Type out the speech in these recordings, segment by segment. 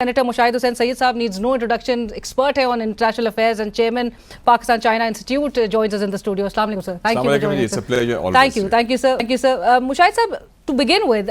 Senator Mushaid Hussain Saeed Saab needs no introduction, expert on international affairs and chairman Pakistan China Institute joins us in the studio. Assalamu alaikum sir. Thank you for joining us. It's a pleasure. Thank you sir. Mushaid Saab, to begin with,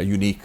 unique.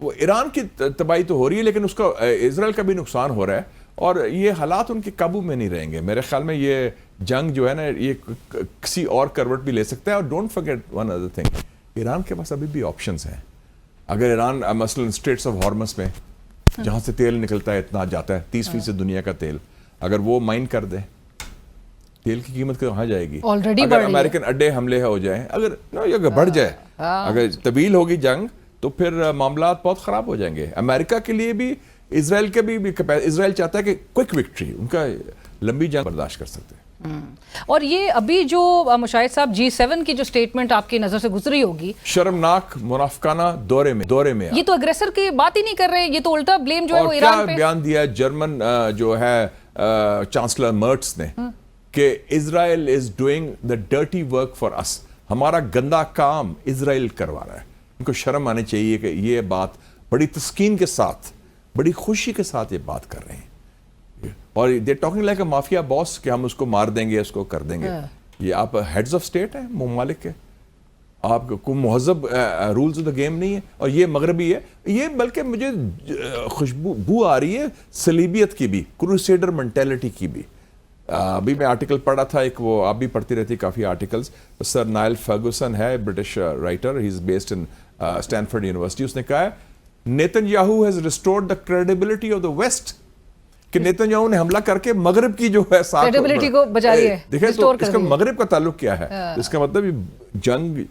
وہ ایران کی تباہی تو ہو رہی ہے لیکن اس کا اسرائیل کا بھی نقصان ہو رہا ہے اور یہ حالات ان کے قابو میں نہیں رہیں گے. میرے خیال میں یہ جنگ جو ہے نا یہ کسی اور کروٹ بھی لے سکتا ہے. اور don't forget one other thing, Iran کے پاس ابھی بھی آپشنز ہیں. اگر ایران مثلا اسٹریٹس آف ہارمس میں جہاں سے تیل نکلتا ہے اتنا جاتا ہے 30% دنیا کا تیل, اگر وہ مائن کر دے تیل کی قیمت کہاں جائے گی؟ اگر امریکن اڈے حملے ہو جائیں, اگر بڑھ جائے, اگر طویل ہوگی جنگ تو پھر معاملات بہت خراب ہو جائیں گے. امریکہ کے لیے بھی اسرائیل کے بھی اسرائیل چاہتا ہے کہ کوئک وکٹری, ان کا لمبی جنگ برداشت کر سکتے ہیں. اور یہ ابھی جو مشاہد صاحب G7 کی جو سٹیٹمنٹ آپ کی نظر سے گزری ہوگی, شرمناک منافقانہ دورے میں یہ تو اگریسر کی بات ہی نہیں کر رہے, یہ تو الٹا بلیم جو ہے وہ ایران پہ. کیا بیان دیا جرمن جو ہے چانسلر مرٹس نے کہ Israel is doing the dirty work for us, ہمارا گندا کام اسرائیل کروا رہا ہے. ان کو شرم آنی چاہیے کہ یہ بات بڑی تسکین کے ساتھ, بڑی خوشی کے ساتھ یہ بات کر رہے ہیں. اور they talking like a mafia boss کہ ہم اس کو مار دیں گے, اس کو کر دیں گے. یہ آپ ہیڈز آف اسٹیٹ ہیں ممالک کے, آپ کو مہذب رولز آف دا گیم نہیں ہے. اور یہ مغربی ہے, یہ بلکہ مجھے خوشبو آ رہی ہے صلیبیت کی بھی, کروسیڈر مینٹیلٹی کی بھی. ابھی میں آرٹیکل پڑھا تھا ایک, وہ آپ بھی پڑھتی رہتی کافی آرٹیکلز. سر نائل فرگوسن ہے, British writer, he is based in Stanford University. اس نے کہا ہے Netanyahu has restored the credibility of the West, کہ نیتن یاہو نے حملہ کر کے مغرب کی جو ہے ساتھ کریڈیبلٹی کو بچا لی ہے. دیکھیں تو اس کا مغرب کا تعلق کیا ہے, اس کا مطلب جنگ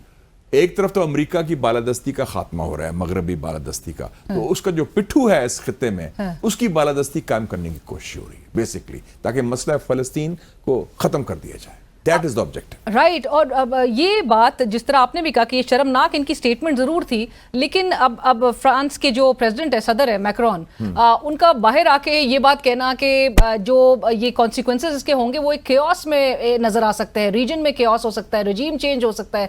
ایک طرف تو امریکہ کی بالادستی کا خاتمہ ہو رہا ہے, مغربی بالادستی کا, تو اس کا جو پٹھو ہے اس خطے میں اس کی بالادستی قائم کرنے کی کوشش ہو رہی ہے بیسکلی, تاکہ مسئلہ فلسطین کو ختم کر دیا جائے. That is the objective. Right. اور اب یہ بات جس طرح آپ نے بھی کہا کہ یہ شرمناک ان کی سٹیٹمنٹ ضرور تھی, لیکن اب فرانس کے جو پریزیڈنٹ ہے, صدر ہے میکرون, ان کا باہر آ کے یہ بات کہنا کہ جو یہ کانسیکوینسز اس کے ہوں گے وہ ایک کیوس میں نظر آ سکتا ہے, ریجن میں کیوس ہو سکتا ہے, رجیم چینج ہو سکتا ہے.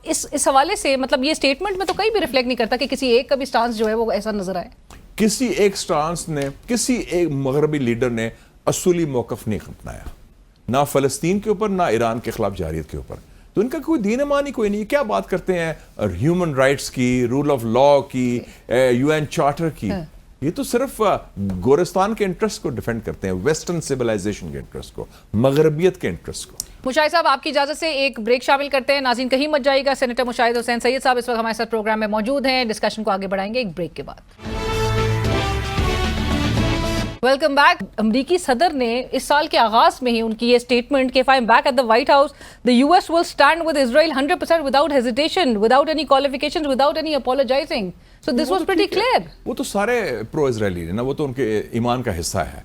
اس حوالے سے مطلب یہ سٹیٹمنٹ میں تو کہیں بھی ریفلیکٹ نہیں کرتا کہ کسی ایک کا بھی سٹانس جو ہے وہ ایسا نظر آئے. کسی ایک سٹانس نے, کسی ایک مغربی لیڈر نے اصولی موقف نہیں اپنایا, نہ فلسطین کے اوپر نہ ایران کے خلاف جارحیت کے اوپر. تو ان کا کوئی دین ایمان ہی کوئی نہیں. کیا بات کرتے ہیں ہیومن رائٹس کی, رول آف لا کی, UN چارٹر کی. یہ تو صرف گورستان کے انٹرسٹ کو ڈیفینڈ کرتے ہیں, ویسٹرن سیولائزیشن کے انٹرسٹ کو, مغربیت کے انٹرسٹ کو. مشاہد صاحب آپ کی اجازت سے ایک بریک شامل کرتے ہیں. ناظرین کہیں مت جائے گا, سینیٹر مشاہد حسین سید صاحب اس وقت ہمارے ساتھ پروگرام میں موجود ہیں. ڈسکشن کو آگے بڑھائیں گے ایک بریک کے بعد. Welcome back. امریکی صدر نے اس سال کے آغاز میں ہی ان کی یہ اسٹیٹمنٹ کہ if I am back at the White House, the US will stand with Israel 100% without hesitation, without any qualifications, without any apologizing. So this was pretty clear. وہ تو سارے پرو اسرائیلی ہیں نا, وہ تو ان کے ایمان کا حصہ ہے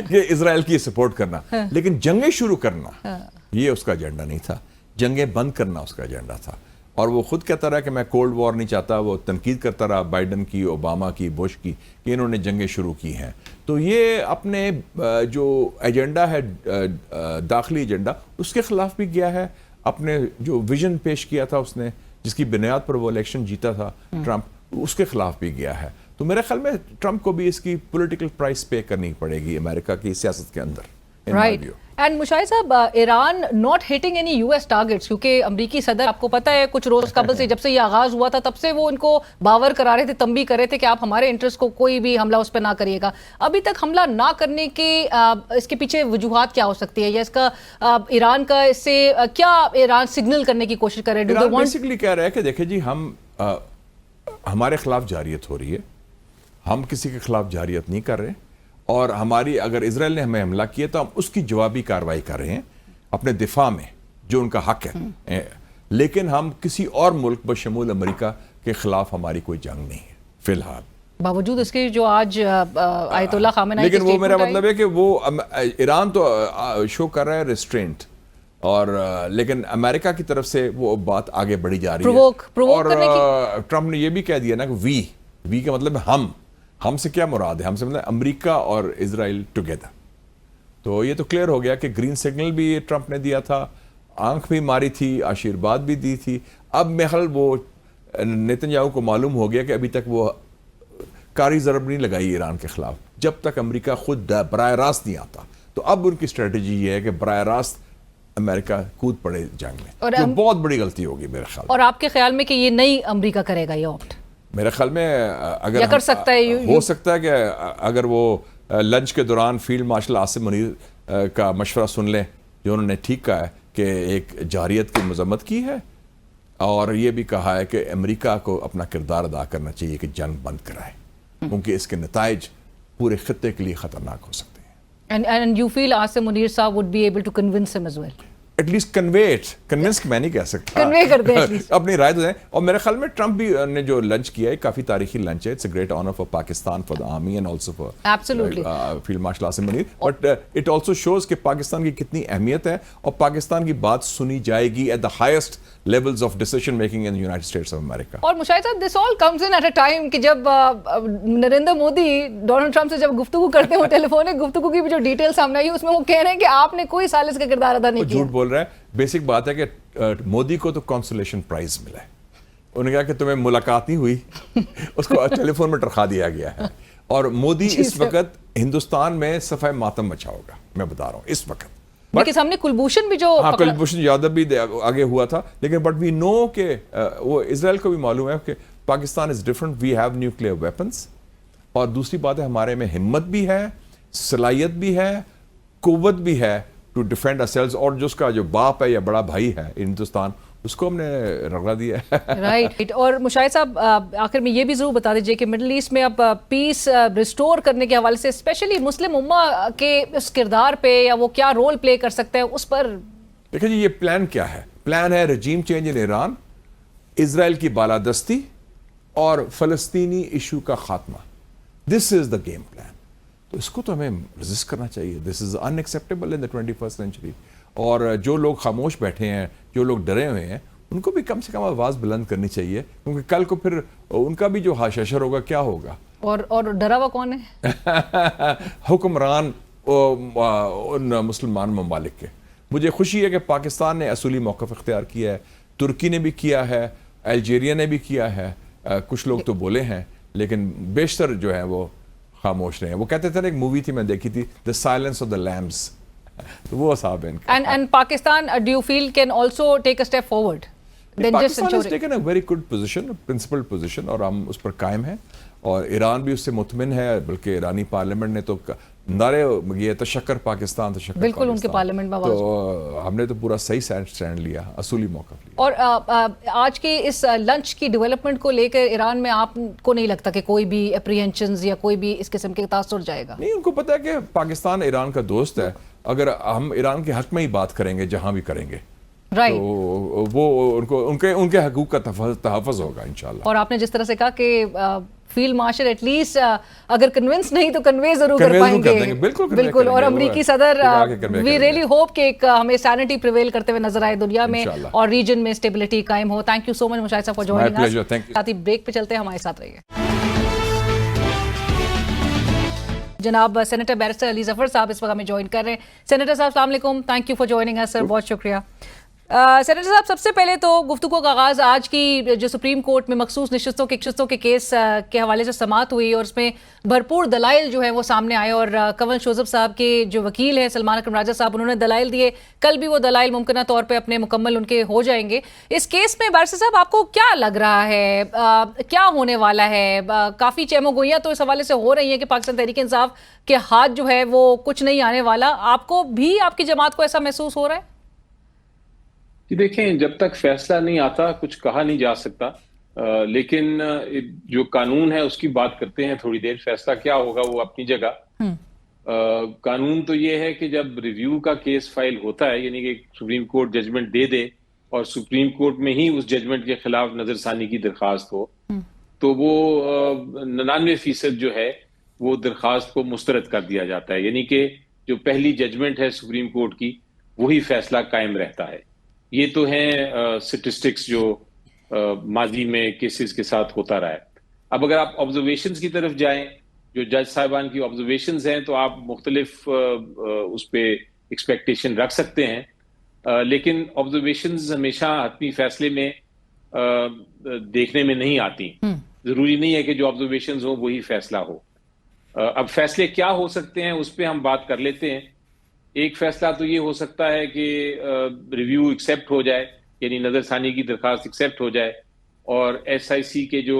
کہ اسرائیل کی سپورٹ کرنا, لیکن جنگیں شروع کرنا یہ اس کا ایجنڈا نہیں تھا. جنگیں بند کرنا اس کا ایجنڈا تھا. اور وہ خود کہتا رہا کہ میں کولڈ وار نہیں چاہتا. وہ تنقید کرتا رہا بائیڈن کی, اوباما کی, بش کی, کہ انہوں نے جنگیں شروع کی ہیں. تو یہ اپنے جو ایجنڈا ہے داخلی ایجنڈا, اس کے خلاف بھی گیا ہے. اپنے جو ویژن پیش کیا تھا اس نے, جس کی بنیاد پر وہ الیکشن جیتا تھا ٹرمپ, اس کے خلاف بھی گیا ہے. تو میرے خیال میں ٹرمپ کو بھی اس کی پولیٹیکل پرائس پے کرنی پڑے گی امریکہ کی سیاست کے اندر. رائٹ. اینڈ مشاہد صاحب, Iran not hitting any US targets, کیونکہ امریکی صدر آپ کو پتہ ہے کچھ روز قبل سے جب سے یہ آغاز ہوا تھا تب سے وہ ان کو باور کرا رہے تھے, تنبیہ کر رہے تھے کہ آپ ہمارے انٹرسٹ کو کوئی بھی حملہ اس پہ نہ کریے گا. ابھی تک حملہ نہ کرنے کے اس کے پیچھے وجوہات کیا ہو سکتی ہے, یا اس کا ایران کا اس سے کیا ایران سگنل کرنے کی کوشش کر رہے ہیں؟ ایران بیسیکلی کہہ رہا ہے کہ دیکھیں جی, ہمارے خلاف جارحیت ہو رہی ہے, ہم کسی کے خلاف جارحیت نہیں کر رہے, اور ہماری اگر اسرائیل نے ہمیں حملہ کیا تو ہم اس کی جوابی کارروائی کر رہے ہیں اپنے دفاع میں, جو ان کا حق ہے. لیکن ہم کسی اور ملک بشمول امریکہ کے خلاف ہماری کوئی جنگ نہیں ہے فی الحال, باوجود اس کے جو آج آیت اللہ خامنہئی. لیکن وہ میرا مطلب ہے کہ وہ ایران تو شو کر رہا ہے ریسٹرینٹ, اور لیکن امریکہ کی طرف سے وہ بات آگے بڑھی جا رہی ہے. اور ٹرمپ نے یہ بھی کہہ دیا نا کہ وی کا مطلب ہم سے کیا مراد ہے, ہم سے مطلب امریکہ اور اسرائیل ٹوگیدر. تو یہ تو کلیئر ہو گیا کہ گرین سگنل بھی ٹرمپ نے دیا تھا, آنکھ بھی ماری تھی, آشیرواد بھی دی تھی. اب محل وہ نیتن یاہو کو معلوم ہو گیا کہ ابھی تک وہ کاری ضرب نہیں لگائی ایران کے خلاف جب تک امریکہ خود براہ راست نہیں آتا. تو اب ان کی اسٹریٹجی یہ ہے کہ براہ راست امریکہ کود پڑے جنگ میں, جو بہت بڑی غلطی ہوگی میرے خیال. اور آپ کے خیال میں کہ یہ نہیں امریکہ کرے گا یہ آپٹ؟ میرے خیال میں اگر کر سکتا ہے ہو سکتا ہے کہ اگر وہ لنچ کے دوران فیلڈ مارشل عاصم منیر کا مشورہ سن لیں جو انہوں نے ٹھیک کہا ہے کہ ایک جارحیت کی مذمت کی ہے اور یہ بھی کہا ہے کہ امریکہ کو اپنا کردار ادا کرنا چاہیے کہ جنگ بند کرائے کیونکہ اس کے نتائج پورے خطے کے لیے خطرناک ہو سکتے ہیں. And you feel Asim Munir صاحب would be able to convince him as well? At least convince میں نہیں کہہ سکتا, کنوے کر دیں اپنی رائے دیں. اور میرے خیال میں ٹرمپ بھی نے جو لنچ کیا ہے کافی تاریخی لنچ ہے. It's a great honour for Pakistan, for the army and also for field marshal Asim Munir. But it also shows کہ پاکستان کی کتنی اہمیت ہے اور پاکستان کی بات سنی جائے گی at the highest levels of decision making in United States of America. اور مشاہد صاحب this all comes in at a time کہ جب نریندر مودی ڈونلڈ ٹرمپ سے جب گفتگو کرتے ہیں ٹیلی فونک گفتگو کی بھی جو ڈیٹیل سامنے آئی اس میں وہ کہہ رہے ہیں کہ آپ نے کوئی سالس کا کردار ادا نہیں کیا. جھوٹ بول رہا ہے. بیسک بات ہے کہ مودی کو تو کنسولیشن پرائز ملا ہے. انہوں نے کہا کہ تمہیں ملاقات نہیں ہوئی, اس کو ٹیلی فون میں ٹرخا دیا گیا ہے. اور مودی اس وقت ہندوستان میں صفحہ ماتم مچا ہوگا, میں بتا رہا ہوں اس وقت. لیکن سامنے کلبھوشن بھی جو کلبھوشن یادو بھی آگے ہوا تھا, لیکن بٹ وی نو کہ وہ اسرائیل کو بھی معلوم ہے کہ Pakistan is different, we have nuclear weapons. اور دوسری بات ہے ہمارے میں ہمت بھی ہے, صلاحیت بھی ہے, قوت بھی ہے ٹو ڈیفینڈ ourselves. اور جو اس کا جو باپ ہے یا بڑا بھائی ہے ہندوستان, اس کو ہم نے رگڑا دیا ہے. رائٹ. اور مشاہد صاحب آخر میں یہ بھی ضرور بتا دیجیے کہ مڈل ایسٹ میں اب پیس ریسٹور کرنے کے حوالے سے اسپیشلی مسلم امہ کے اس کردار پہ یا وہ کیا رول پلے کر سکتے ہیں اس پر دیکھیں جی. یہ پلان کیا ہے؟ پلان ہے رجیم چینج ان ایران, اسرائیل کی بالادستی اور فلسطینی ایشو کا خاتمہ. دس از دا گیم پلان. تو اس کو تو ہمیں ریزسٹ کرنا چاہیے. دس از ان acceptable in the 21st century. اور جو لوگ خاموش بیٹھے ہیں, جو لوگ ڈرے ہوئے ہیں, ان کو بھی کم سے کم آواز بلند کرنی چاہیے, کیونکہ کل کو پھر ان کا بھی جو حشر ہوگا کیا ہوگا. اور ڈرا ہوا کون ہے؟ حکمران ان مسلمان ممالک کے. مجھے خوشی ہے کہ پاکستان نے اصولی موقف اختیار کیا ہے, ترکی نے بھی کیا ہے, الجیریا نے بھی کیا ہے, کچھ لوگ تو بولے ہیں, لیکن بیشتر جو ہے وہ خاموش رہے ہیں. وہ کہتے تھے نا, ایک مووی تھی میں دیکھی تھی, دا سائلنس آف دا لیمبس, تو وہ صاحب ہیں. And Pakistan, do you feel can also take a step forward? Pakistan has taken a very good position, a principled position, اور ہم اس پر قائم ہیں. اور ایران بھی اس سے مطمئن ہے, بلکہ ایرانی پارلیمنٹ نے تو نعرے یہ تشکر پاکستان, تشکر بالکل ان کے پارلیمنٹ میں تو ہم نے تو پورا صحیح سٹینڈ لیا, اصولی موقف لیا. اور آج کے اس لنچ کی ڈیولپمنٹ کو لے کر ایران میں آپ کو نہیں لگتا کہ کوئی بھی اپریہنشنز یا کوئی بھی اس قسم کے تاثر جائے گا؟ نہیں, ان کو پتا ہے کہ پاکستان ایران کا دوست ہے. اگر ہم ایران کے حق میں ہی بات کریں گے جہاں بھی کریں گے, تو وہ ان کے حقوق کا تحفظ ہوگا انشاءاللہ. اور آپ نے جس طرح سے کہا کہ فیلڈ مارشل ایٹ لیسٹ اگر کنونس نہیں تو کنوے ضرور کر پائیں گے. بالکل. اور امریکی صدر وی ریئلی ہوپ کہ ہمیں سینٹی پریویل کرتے ہوئے نظر آئے دنیا میں اور ریجن میں اسٹیبلٹی قائم ہو. تھینک یو سو مچ مشاہد صاحب فار جوائننگ اس. ساتھ ہی بریک پہ چلتے ہیں, ہمارے ساتھ رہیے. جناب سینیٹر بیرسٹر علی ظفر صاحب اس وقت ہمیں جوائن کر رہے ہیں. سینیٹر صاحب السلام علیکم, تھینک یو فار جوائننگ اس سر, بہت شکریہ. سینیٹر صاحب سب سے پہلے تو گفتگو کا آغاز آج کی جو سپریم کورٹ میں مخصوص نشستوں کے کیس کے حوالے سے سماعت ہوئی اور اس میں بھرپور دلائل جو ہے وہ سامنے آئے, اور کنول شوزف صاحب کے جو وکیل ہیں سلمان اکرم راجہ صاحب, انہوں نے دلائل دیے. کل بھی وہ دلائل ممکنہ طور پہ اپنے مکمل ان کے ہو جائیں گے. اس کیس میں بیرسٹر صاحب آپ کو کیا لگ رہا ہے, کیا ہونے والا ہے؟ کافی چہمو گوئیاں تو اس حوالے سے ہو رہی ہیں کہ پاکستان تحریک انصاف کے ہاتھ جو ہے وہ کچھ نہیں آنے والا. آپ کو بھی, آپ کی جماعت کو ایسا محسوس ہو رہا ہے؟ جی دیکھیں, جب تک فیصلہ نہیں آتا کچھ کہا نہیں جا سکتا, لیکن جو قانون ہے اس کی بات کرتے ہیں تھوڑی دیر. فیصلہ کیا ہوگا وہ اپنی جگہ. قانون تو یہ ہے کہ جب ریویو کا کیس فائل ہوتا ہے, یعنی کہ سپریم کورٹ ججمنٹ دے دے اور سپریم کورٹ میں ہی اس ججمنٹ کے خلاف نظر ثانی کی درخواست ہو, تو وہ 99% جو ہے وہ درخواست کو مسترد کر دیا جاتا ہے. یعنی کہ جو پہلی ججمنٹ ہے سپریم کورٹ کی وہی فیصلہ قائم رہتا ہے. یہ تو ہیں سٹیسٹکس جو ماضی میں کیسز کے ساتھ ہوتا رہا ہے. اب اگر آپ آبزرویشنز کی طرف جائیں, جو جج صاحبان کی آبزرویشنز ہیں, تو آپ مختلف اس پہ ایکسپیکٹیشن رکھ سکتے ہیں, لیکن آبزرویشنز ہمیشہ حتمی فیصلے میں دیکھنے میں نہیں آتی. ضروری نہیں ہے کہ جو آبزرویشنز ہوں وہی فیصلہ ہو. اب فیصلے کیا ہو سکتے ہیں اس پہ ہم بات کر لیتے ہیں. ایک فیصلہ تو یہ ہو سکتا ہے کہ ریویو ایکسیپٹ ہو جائے, یعنی نظر ثانی کی درخواست ایکسیپٹ ہو جائے, اور ایس آئی سی کے جو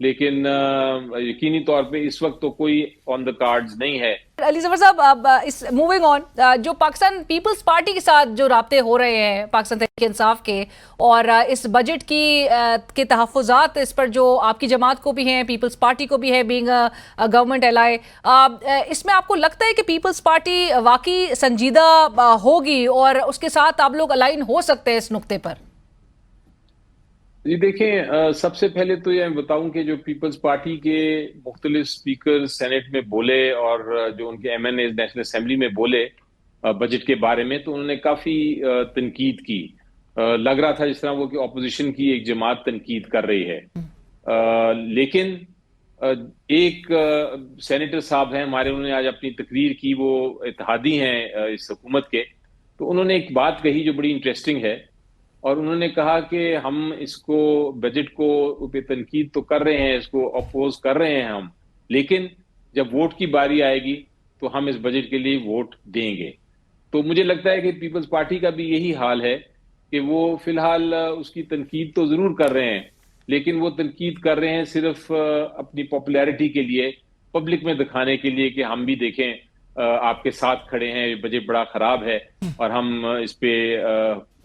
لیکن یقینی طور پہ اس وقت تو کوئی آن دا کارڈز نہیں ہے. علی ظفر صاحب، اب اس موونگ آن، جو پاکستان پیپلز پارٹی کے ساتھ جو رابطے ہو رہے ہیں پاکستان تحریک انصاف کے، اور اس بجٹ کے تحفظات اس پر جو آپ کی جماعت کو بھی ہیں، پیپلز پارٹی کو بھی ہے بینگ گورنمنٹ ایلائی، اس میں آپ کو لگتا ہے کہ پیپلز پارٹی واقعی سنجیدہ ہوگی اور اس کے ساتھ آپ لوگ الائن ہو سکتے ہیں اس نقطے پر؟ جی دیکھیں، سب سے پہلے تو یہ بتاؤں کہ جو پیپلز پارٹی کے مختلف سپیکر سینٹ میں بولے اور جو ان کے M N a national assembly میں بولے بجٹ کے بارے میں، تو انہوں نے کافی تنقید کی. لگ رہا تھا جس طرح وہ کہ اپوزیشن کی ایک جماعت تنقید کر رہی ہے. لیکن ایک سینیٹر صاحب ہیں ہمارے، انہوں نے آج اپنی تقریر کی، وہ اتحادی ہیں اس حکومت کے، تو انہوں نے ایک بات کہی جو بڑی انٹرسٹنگ ہے، اور انہوں نے کہا کہ ہم اس کو بجٹ کو پہ تنقید تو کر رہے ہیں، اس کو اپوز کر رہے ہیں ہم، لیکن جب ووٹ کی باری آئے گی تو ہم اس بجٹ کے لیے ووٹ دیں گے. تو مجھے لگتا ہے کہ پیپلز پارٹی کا بھی یہی حال ہے کہ وہ فی الحال اس کی تنقید تو ضرور کر رہے ہیں، لیکن وہ تنقید کر رہے ہیں صرف اپنی پاپولیرٹی کے لیے، پبلک میں دکھانے کے لیے کہ ہم بھی دیکھیں آپ کے ساتھ کھڑے ہیں، بجٹ بڑا خراب ہے اور ہم اس پہ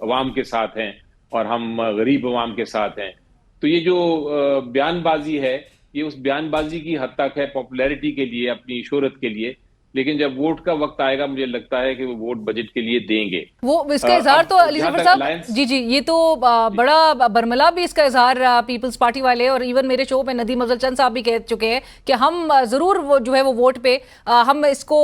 عوام کے ساتھ ہیں اور ہم غریب عوام کے ساتھ ہیں. تو یہ جو بیان بازی ہے، یہ اس بیان بازی کی حد تک ہے، پاپولیرٹی کے لیے، اپنی شہرت کے لیے، لیکن جب ووٹ کا وقت آئے گا مجھے لگتا ہے کہ وہ ووٹ بجٹ کے لیے دیں گے. وہ اس کا اظہار تو علی ظفر صاحب، جی یہ تو بڑا برملا بھی اس کا اظہار پیپلز پارٹی والے، اور ایون میرے شو میں ندیم افضل چند صاحب بھی کہہ چکے ہیں کہ ہم ضرور وہ جو ہے وہ ووٹ پہ ہم اس کو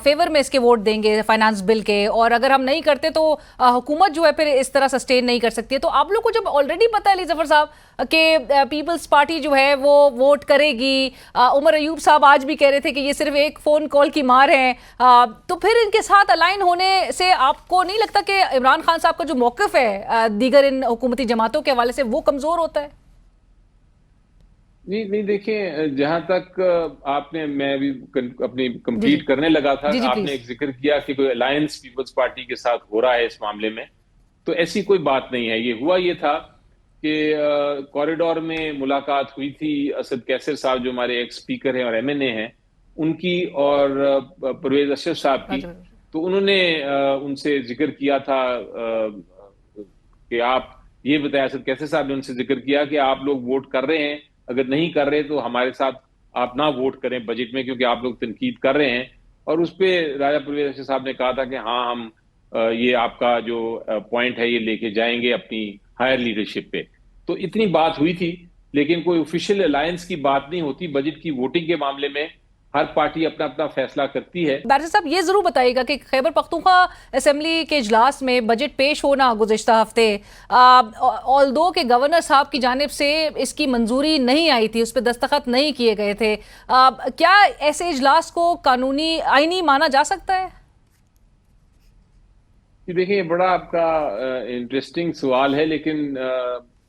فیور میں اس کے ووٹ دیں گے فائنانس بل کے، اور اگر ہم نہیں کرتے تو حکومت جو ہے پھر اس طرح سسٹین نہیں کر سکتی ہے. تو آپ لوگ کو جب آلریڈی پتہ ہے علی ظفر صاحب کہ پیپلز پارٹی جو ہے وہ ووٹ کرے گی، عمر ایوب صاحب آج بھی کہہ رہے تھے کہ یہ صرف ایک فون کال کی مار ہے، تو پھر ان کے ساتھ الائن ہونے سے آپ کو نہیں لگتا کہ عمران خان صاحب کا جو موقف ہے دیگر ان حکومتی جماعتوں کے حوالے سے وہ کمزور ہوتا ہے؟ نہیں دیکھیں، جہاں تک آپ نے، میں ابھی اپنی کمپلیٹ کرنے لگا تھا، آپ نے ایک ذکر کیا کہ کوئی الائنس پیپلز پارٹی کے ساتھ ہو رہا ہے اس معاملے میں، تو ایسی کوئی بات نہیں ہے. یہ ہوا یہ تھا کہ کوریڈور میں ملاقات ہوئی تھی اسد کیسر صاحب جو ہمارے ایک سپیکر ہیں اور ایم این اے ہیں ان کی، اور پرویز اشرف صاحب کی. تو انہوں نے ان سے ذکر کیا تھا کہ آپ یہ بتائیں، اسد کیسر صاحب نے ان سے ذکر کیا کہ آپ لوگ ووٹ کر رہے ہیں، اگر نہیں کر رہے تو ہمارے ساتھ آپ نہ ووٹ کریں بجٹ میں، کیونکہ آپ لوگ تنقید کر رہے ہیں. اور اس پہ راجہ پرویز اشرف صاحب نے کہا تھا کہ ہاں ہم یہ آپ کا جو پوائنٹ ہے یہ لے کے جائیں گے اپنی ہائر لیڈرشپ پہ. تو اتنی بات ہوئی تھی، لیکن کوئی آفیشیل الائنس کی بات نہیں ہوتی. بجٹ کی ووٹنگ کے معاملے میں ہر پارٹی اپنا اپنا فیصلہ کرتی ہے. بیرسٹر صاحب یہ ضرور بتائیے گا کہ خیبر پختونخوا اسمبلی کے اجلاس میں بجٹ پیش ہونا گزشتہ ہفتے، آلدو کہ گورنر صاحب کی جانب سے اس کی منظوری نہیں آئی تھی، اس پہ دستخط نہیں کیے گئے تھے، کیا ایسے اجلاس کو قانونی آئینی مانا جا سکتا ہے؟ دیکھیں، یہ بڑا آپ کا انٹرسٹنگ سوال ہے، لیکن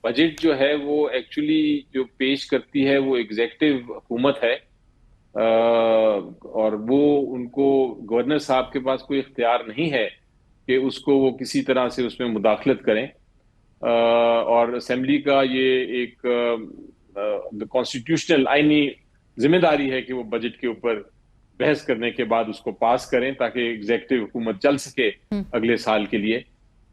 بجٹ جو ہے وہ ایکچولی جو پیش کرتی ہے وہ ایگزیکٹو حکومت ہے، اور وہ ان کو گورنر صاحب کے پاس کوئی اختیار نہیں ہے کہ اس کو وہ کسی طرح سے اس میں مداخلت کریں. اور اسمبلی کا یہ ایک کانسٹیٹیوشنل آئینی ذمہ داری ہے کہ وہ بجٹ کے اوپر بحث کرنے کے بعد اس کو پاس کریں تاکہ ایگزیکٹو حکومت چل سکے اگلے سال کے لیے.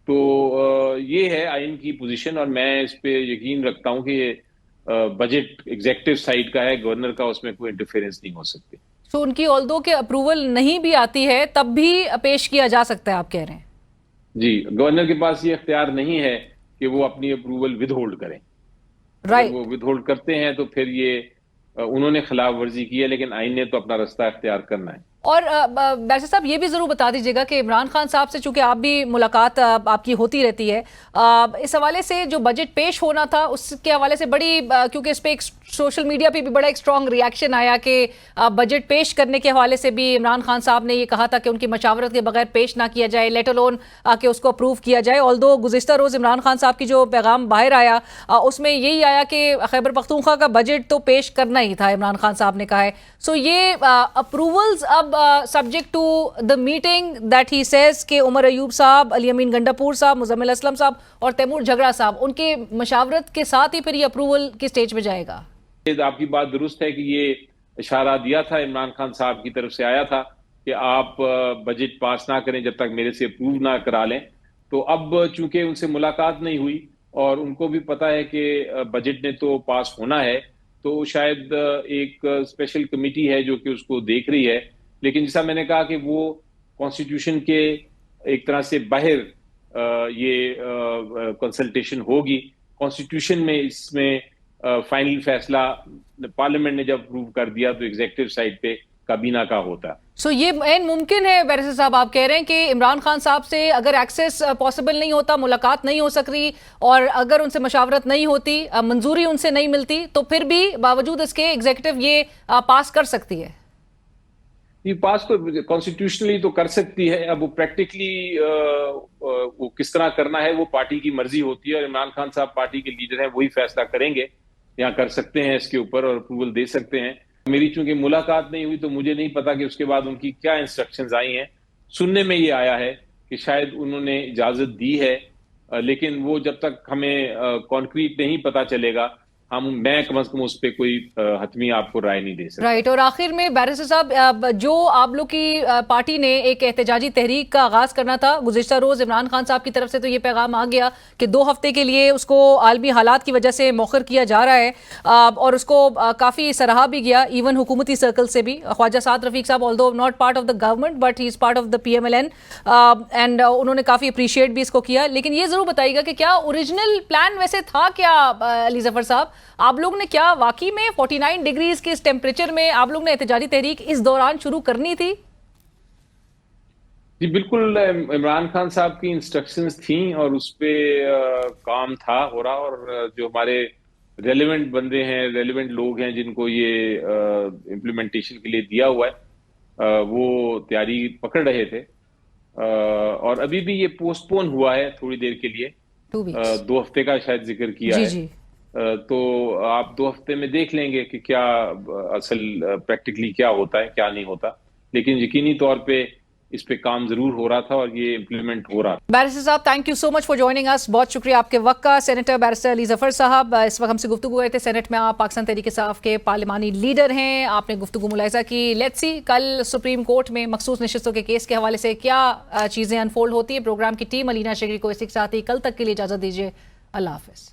تو یہ ہے آئین کی پوزیشن، اور میں اس پہ یقین رکھتا ہوں کہ یہ بجٹ ایگزیکٹو سائیڈ کا ہے، گورنر کا اس میں کوئی انٹرفیئرنس نہیں ہو سکتی. تو ان کی آلدو کہ اپروول نہیں بھی آتی ہے تب بھی پیش کیا جا سکتا ہے، آپ کہہ رہے ہیں؟ جی، گورنر کے پاس یہ اختیار نہیں ہے کہ وہ اپنی اپروول ود ہولڈ کریں. وہ ود ہولڈ کرتے ہیں تو پھر یہ انہوں نے خلاف ورزی کی ہے، لیکن آئین نے تو اپنا رستہ اختیار کرنا ہے. اور بیرسٹر صاحب یہ بھی ضرور بتا دیجیے گا کہ عمران خان صاحب سے چونکہ آپ بھی ملاقات آپ کی ہوتی رہتی ہے، اس حوالے سے جو بجٹ پیش ہونا تھا اس کے حوالے سے بڑی، کیونکہ اس پہ ایک سوشل میڈیا پہ بھی بڑا ایک اسٹرانگ ریاکشن آیا کہ بجٹ پیش کرنے کے حوالے سے بھی عمران خان صاحب نے یہ کہا تھا کہ ان کی مشاورت کے بغیر پیش نہ کیا جائے، لیٹ الون کہ اس کو اپروو کیا جائے. آلدو گزشتہ روز عمران خان صاحب کی جو پیغام باہر آیا اس میں یہی آیا کہ خیبر پختونخوا کا بجٹ تو پیش کرنا ہی تھا، عمران خان صاحب نے کہا ہے. سو یہ اپروولز اب subject to the meeting that he says کہ عمر ایوب صاحب، علی امین گنڈاپور صاحب، مزمل اسلم صاحب اور تیمور جھگڑا صاحب ان کے مشاورت کے ساتھ ہی پھر یہ اپروول کی سٹیج پہ جائے گا. آپ کی بات درست ہے کہ یہ اشارہ دیا تھا عمران خان صاحب کی طرف سے آیا تھا کہ آپ بجٹ پاس نہ کریں جب تک میرے سے اپروو نہ کرا لیں. تو اب چونکہ ان سے ملاقات نہیں ہوئی اور ان کو بھی پتا ہے کہ بجٹ نے تو پاس ہونا ہے، تو شاید ایک اسپیشل کمیٹی ہے جو کہ اس کو دیکھ رہی ہے. لیکن جیسا میں نے کہا کہ وہ کانسٹیٹیوشن کے ایک طرح سے باہر یہ کنسلٹیشن ہوگی. کانسٹیٹیوشن میں اس میں فائنل فیصلہ پارلیمنٹ نے جب اپروو کر دیا تو ایگزیکٹو سائٹ پہ کابینہ کا ہوتا. سو یہ عین ممکن ہے بیرسٹر صاحب، آپ کہہ رہے ہیں کہ عمران خان صاحب سے اگر ایکسیس پاسبل نہیں ہوتا، ملاقات نہیں ہو سک رہی، اور اگر ان سے مشاورت نہیں ہوتی، منظوری ان سے نہیں ملتی، تو پھر بھی باوجود اس کے ایگزیکٹو یہ پاس کر سکتی ہے؟ یہ پاس تو کانسٹیٹیوشنلی تو کر سکتی ہے. اب وہ پریکٹیکلی وہ کس طرح کرنا ہے وہ پارٹی کی مرضی ہوتی ہے، اور عمران خان صاحب پارٹی کے لیڈر ہیں، وہی فیصلہ کریں گے یا کر سکتے ہیں اس کے اوپر اور اپروول دے سکتے ہیں. میری چونکہ ملاقات نہیں ہوئی تو مجھے نہیں پتا کہ اس کے بعد ان کی کیا انسٹرکشنز آئی ہیں. سننے میں یہ آیا ہے کہ شاید انہوں نے اجازت دی ہے، لیکن وہ جب تک ہمیں کانکریٹ نہیں پتا چلے گا میں کم از کم اس پہ کوئی حتمی آپ کو رائے نہیں دے سکتا. رائٹ. اور آخر میں بیرسٹر صاحب، جو آپ لوگ کی پارٹی نے ایک احتجاجی تحریک کا آغاز کرنا تھا گزشتہ روز عمران خان صاحب کی طرف سے، تو یہ پیغام آ گیا کہ 2 ہفتے کے لیے اس کو عالمی حالات کی وجہ سے مؤخر کیا جا رہا ہے، اور اس کو کافی سراہا بھی گیا ایون حکومتی سرکل سے بھی. خواجہ سعد رفیق صاحب although not part of the government but he is part of the PMLN and انہوں نے کافی اپریشیٹ بھی اس کو کیا. لیکن یہ ضرور بتائیے گا کہ کیا اوریجنل پلان ویسے تھا کیا علی ظفر صاحب؟ آپ لوگ نے کیا واقعی میں 49 ڈگریز کے اس ٹیمپریچر میں آپ لوگ نے احتجاجی تحریک اس دوران شروع کرنی تھی؟ جی بالکل، عمران خان صاحب کی انسٹرکشنز تھیں اور اس پہ کام تھا ہو رہا، اور جو ہمارے ریلیونٹ بندے ہیں، ریلیونٹ لوگ ہیں جن کو یہ امپلیمنٹیشن کے لیے دیا ہوا ہے، وہ تیاری پکڑ رہے تھے. اور ابھی بھی یہ پوسٹ پون ہوا ہے تھوڑی دیر کے لیے، 2 ہفتے کا شاید ذکر کیا ہے. تو آپ 2 ہفتے میں دیکھ لیں گے کہ کیا اصل پریکٹیکلی کیا ہوتا ہے کیا نہیں ہوتا. لیکن یقینی طور پہ اس پہ کام ضرور ہو رہا تھا اور یہ امپلیمنٹ ہو رہا. بیرسٹر صاحب thank you so much for joining us. بہت شکریہ آپ کے وقت کا. سینیٹر بیرسٹر علی ظفر صاحب اس وقت ہم سے گفتگو کرتے تھے. سینٹ میں آپ پاکستان تحریک انصاف کے پارلیمانی لیڈر ہیں. آپ نے گفتگو ملاحظہ کی. لیٹس سی کل سپریم کورٹ میں مخصوص نشستوں کے کیس کے حوالے سے کیا چیزیں انفولڈ ہوتی ہیں. پروگرام کی ٹیم علینا شگری کو اس کے ساتھ ہی کل تک کے لیے اجازت دیجیے. اللہ حافظ.